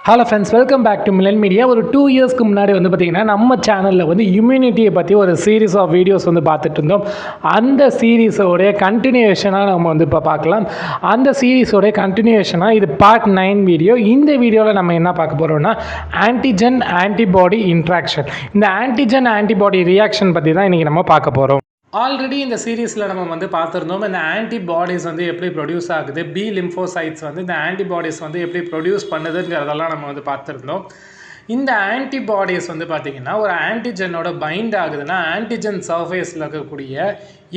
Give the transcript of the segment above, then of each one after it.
Hello friends, welcome back to Milan media. ஒரு 2 இயர்ஸ்க்கு முன்னாடி வந்து பார்த்திங்கன்னா நம்ம சேனலில் வந்து இம்யூனிட்டியை பற்றி ஒரு சீரீஸ் ஆஃப் வீடியோஸ் வந்து பார்த்துட்டு இருந்தோம். அந்த சீரீஸோடைய கண்டினியூஷனாக நம்ம வந்து இப்போ பார்க்கலாம். அந்த சீரீஸோடைய கண்டினியூஷனாக இது பார்ட் 9 வீடியோ. இந்த வீடியோவில் நம்ம என்ன பார்க்க போகிறோம்னா ஆன்டிஜன் ஆன்டிபாடி இன்ட்ராக்ஷன். இந்த ஆன்டிஜன் ஆன்டிபாடி ரியாக்ஷன் பற்றி தான் இன்றைக்கி நம்ம பார்க்க போகிறோம். ஆல்ரெடி இந்த சீரீஸில் நம்ம வந்து பார்த்துருந்தோம், இந்த ஆன்டிபாடிஸ் வந்து எப்படி ப்ரொடியூஸ் ஆகுது, பி லிம்போசைட்ஸ் வந்து இந்த ஆன்டிபாடிஸ் வந்து எப்படி ப்ரொடியூஸ் பண்ணுதுங்கிறதெல்லாம் நம்ம வந்து பார்த்துருந்தோம். இந்த ஆன்டிபாடிஸ் வந்து பார்த்திங்கன்னா ஒரு ஆன்டிஜனோட பைண்ட் ஆகுதுன்னா ஆன்டிஜன் சர்ஃபேஸில் இருக்கக்கூடிய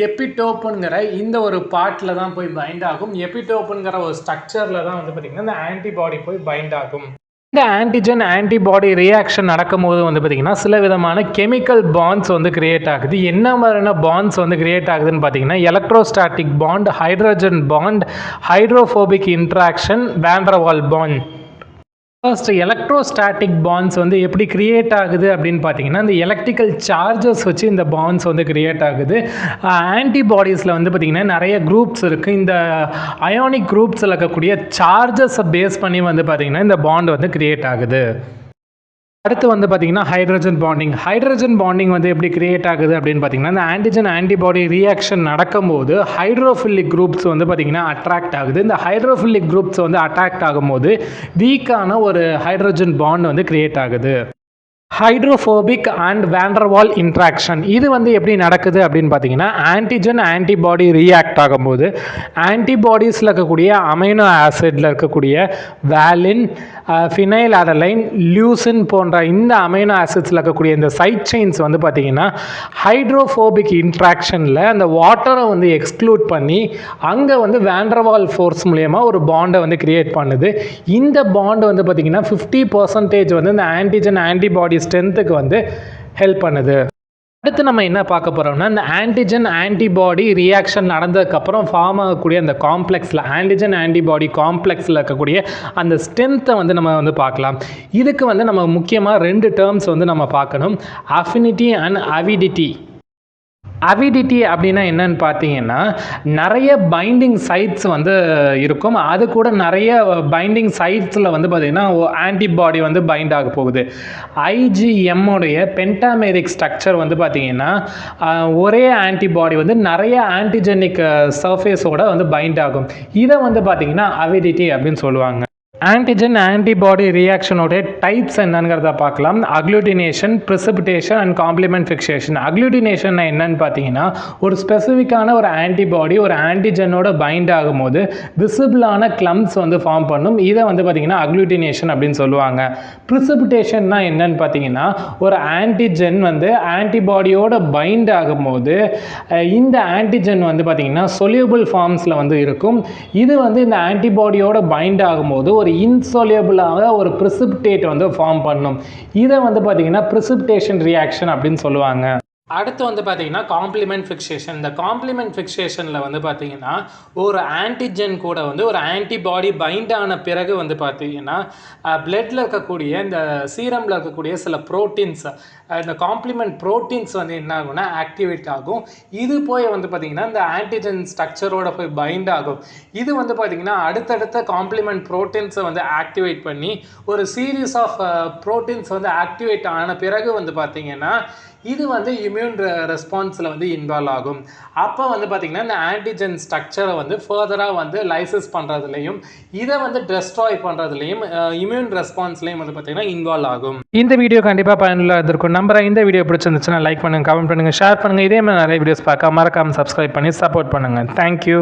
எபிடோப்புங்கிற இந்த ஒரு பார்ட்டில் தான் போய் பைண்ட் ஆகும். எபிடோப்புங்கிற ஒரு ஸ்ட்ரக்சரில் தான் வந்து பார்த்திங்கன்னா இந்த ஆன்டிபாடி போய் பைண்ட் ஆகும். இந்த ஆன்டிஜன் ஆன்டிபாடி ரியாக்ஷன் நடக்கும்போது வந்து பார்த்திங்கன்னா சில விதமான கெமிக்கல் பாண்ட்ஸ் வந்து கிரியேட் ஆகுது. என்ன மாதிரியான பாண்ட்ஸ் வந்து கிரியேட் ஆகுதுன்னு பார்த்தீங்கன்னா electrostatic bond, hydrogen bond, hydrophobic interaction, van der Waals bond. First electrostatic bonds வந்து எப்படி கிரியேட் ஆகுது அப்படின்னு பார்த்தீங்கன்னா இந்த எலக்ட்ரிக்கல் சார்ஜஸ் வச்சு இந்த பாண்ட்ஸ் வந்து கிரியேட் ஆகுது. ஆன்டிபாடிஸில் வந்து பார்த்திங்கன்னா நிறைய குரூப்ஸ் இருக்குது. இந்த அயானிக் குரூப்ஸில் இருக்கக்கூடிய சார்ஜஸை பேஸ் பண்ணி வந்து பார்த்திங்கன்னா இந்த பாண்ட் வந்து கிரியேட் ஆகுது. அடுத்து வந்து பார்த்திங்கன்னா ஹைட்ரஜன் பாண்டிங் வந்து எப்படி கிரியேட் ஆகுது அப்படின்னு பார்த்தீங்கன்னா இந்த ஆன்டிஜன் ஆன்டிபாடி ரியாக்ஷன் நடக்கும்போது ஹைட்ரோஃபிலிக் குரூப்ஸ் வந்து பார்த்திங்கன்னா அட்ராக்ட் ஆகுது. இந்த ஹைட்ரோஃபிலிக் குரூப்ஸ் வந்து அட்ராக்ட் ஆகும்போது வீக்கான ஒரு ஹைட்ரஜன் பாண்ட் வந்து கிரியேட் ஆகுது. Hydrophobic and van der Waals interaction இது வந்து எப்படி நடக்குது அப்படின்னு பார்த்தீங்கன்னா ஆன்டிஜன் ஆன்டிபாடி ரியாக்ட் ஆகும்போது ஆன்டிபாடிஸில் இருக்கக்கூடிய அமைனோ ஆசிடில் இருக்கக்கூடிய வேலின், ஃபினைல் அடலைன், லியூசின் போன்ற இந்த அமைனோ ஆசிட்ஸில் இருக்கக்கூடிய இந்த சைட் செயின்ஸ் வந்து பார்த்திங்கன்னா ஹைட்ரோஃபோபிக் இன்ட்ராக்ஷனில் அந்த வாட்டரை வந்து எக்ஸ்க்ளூட் பண்ணி அங்கே வந்து வான் டெர் வால் ஃபோர்ஸ் மூலயமா ஒரு பாண்டை வந்து கிரியேட் பண்ணுது. இந்த பாண்டு வந்து பார்த்திங்கன்னா 50% வந்து இந்த ஆன்டிஜன் ஆன்டிபாடி ஸ்ட்ரென்த்துக்கு வந்து ஹெல்ப் பண்ணுது. அடுத்து நம்ம என்ன பார்க்க போகிறோம்னா இந்த ஆன்டிஜன் ஆன்டிபாடி ரியாக்ஷன் நடந்ததுக்கப்புறம் ஃபார்ம் ஆகக்கூடிய அந்த காம்ப்ளெக்ஸில் ஆன்டிஜன் ஆன்டிபாடி காம்ப்ளெக்ஸில் இருக்கக்கூடிய அந்த ஸ்ட்ரென்த்தை வந்து நம்ம வந்து பார்க்கலாம். இதுக்கு வந்து நம்ம முக்கியமாக 2 டேர்ம்ஸ் வந்து நம்ம பார்க்கணும், அஃபினிட்டி அண்ட் அவிடிட்டி. அவிடிட்டி அப்படின்னா என்னன்னு பார்த்தீங்கன்னா நிறைய பைண்டிங் சைட்ஸ் வந்து இருக்கும். அது கூட நிறைய பைண்டிங் சைட்ஸில் வந்து பார்த்திங்கன்னா ஆன்டிபாடி வந்து பைண்ட் ஆக போகுது. ஐஜிஎம்முடைய பென்டாமெரிக் ஸ்ட்ரக்சர் வந்து பார்த்திங்கன்னா ஒரே ஆன்டிபாடி வந்து நிறைய ஆன்டிஜெனிக் சர்ஃபேஸோட வந்து பைண்ட் ஆகும். இதை வந்து பார்த்திங்கன்னா அவிடிட்டி அப்படின்னு சொல்லுவாங்க. ஆன்டிஜன் ஆன்டிபாடி ரியாக்ஷனோடைய டைப்ஸ் என்னங்கிறத பார்க்கலாம். Agglutination, precipitation and complement fixation. Agglutination என்னன்னு பார்த்தீங்கன்னா ஒரு ஸ்பெசிஃபிக்கான ஒரு ஆன்டிபாடி ஒரு ஆன்டிஜனோட பைண்ட் ஆகும்போது விசிபிளான கிளம்ப்ஸ் வந்து ஃபார்ம் பண்ணும். இதை வந்து பார்த்திங்கன்னா அக்ளூட்டினேஷன் அப்படின்னு சொல்லுவாங்க. ப்ரிசிபிடேஷன்னா என்னன்னு பார்த்தீங்கன்னா ஒரு ஆன்டிஜன் வந்து ஆன்டிபாடியோட பைண்ட் ஆகும்போது இந்த ஆன்டிஜன் வந்து பார்த்திங்கன்னா சொல்யூபிள் ஃபார்ம்ஸில் வந்து இருக்கும். இது வந்து இந்த ஆன்டிபாடியோட பைண்ட் ஆகும்போது ஒரு இன்சொல்யூபிளாக ஒரு பிரிசிபிடேட் வந்து ஃபார்ம் பண்ணும். இதை வந்து பார்த்திங்கன்னா பிரிசிபிடேஷன் ரியாக்ஷன் அப்படின்னு சொல்லுவாங்க. அடுத்து வந்து பார்த்திங்கன்னா காம்ப்ளிமெண்ட் ஃபிக்சேஷன். இந்த காம்ப்ளிமெண்ட் ஃபிக்சேஷனில் வந்து பார்த்திங்கன்னா ஒரு ஆன்டிஜன் கூட வந்து ஒரு ஆன்டிபாடி பைண்ட் ஆன பிறகு வந்து பார்த்திங்கன்னா பிளட்டில் இருக்கக்கூடிய இந்த சீரமில் இருக்கக்கூடிய சில ப்ரோட்டீன்ஸ், இந்த காம்ப்ளிமெண்ட் ப்ரோட்டீன்ஸ் வந்து என்ன ஆகும்னா ஆக்டிவேட் ஆகும். இது போய் வந்து பார்த்திங்கன்னா இந்த ஆன்டிஜன் ஸ்ட்ரக்சரோட போய் பைண்ட் ஆகும். இது வந்து பார்த்திங்கன்னா அடுத்தடுத்த காம்ப்ளிமெண்ட் ப்ரோட்டீன்ஸை வந்து ஆக்டிவேட் பண்ணி ஒரு சீரீஸ் ஆஃப் ப்ரோட்டீன்ஸ் வந்து ஆக்டிவேட் ஆன பிறகு வந்து பார்த்திங்கன்னா இது வந்து இம்யூன் ரெஸ்பான்ஸில் வந்து இன்வால்வ் ஆகும். அப்போ வந்து பார்த்திங்கன்னா இந்த ஆன்டிஜன் ஸ்ட்ரக்சரை வந்து ஃபர்தராக வந்து லைசஸ் பண்ணுறதுலையும் இதை வந்து டெஸ்ட்ராய் பண்ணுறதுலையும் இம்யூன் ரெஸ்பான்ஸ்லையும் வந்து பார்த்திங்கன்னா இன்வால்வ் ஆகும். இந்த வீடியோ கண்டிப்பாக பயனுள்ளதாக இருக்கும் நம்புறேன். இந்த வீடியோ பிடிச்சிருந்துச்சுன்னா லைக் பண்ணுங்கள், கமெண்ட் பண்ணுங்கள், ஷேர் பண்ணுங்கள். இதே மாதிரி நிறைய வீடியோஸ் பார்க்க மறக்காமல் சப்ஸ்கிரைப் பண்ணி சப்போர்ட் பண்ணுங்கள். தேங்க்யூ.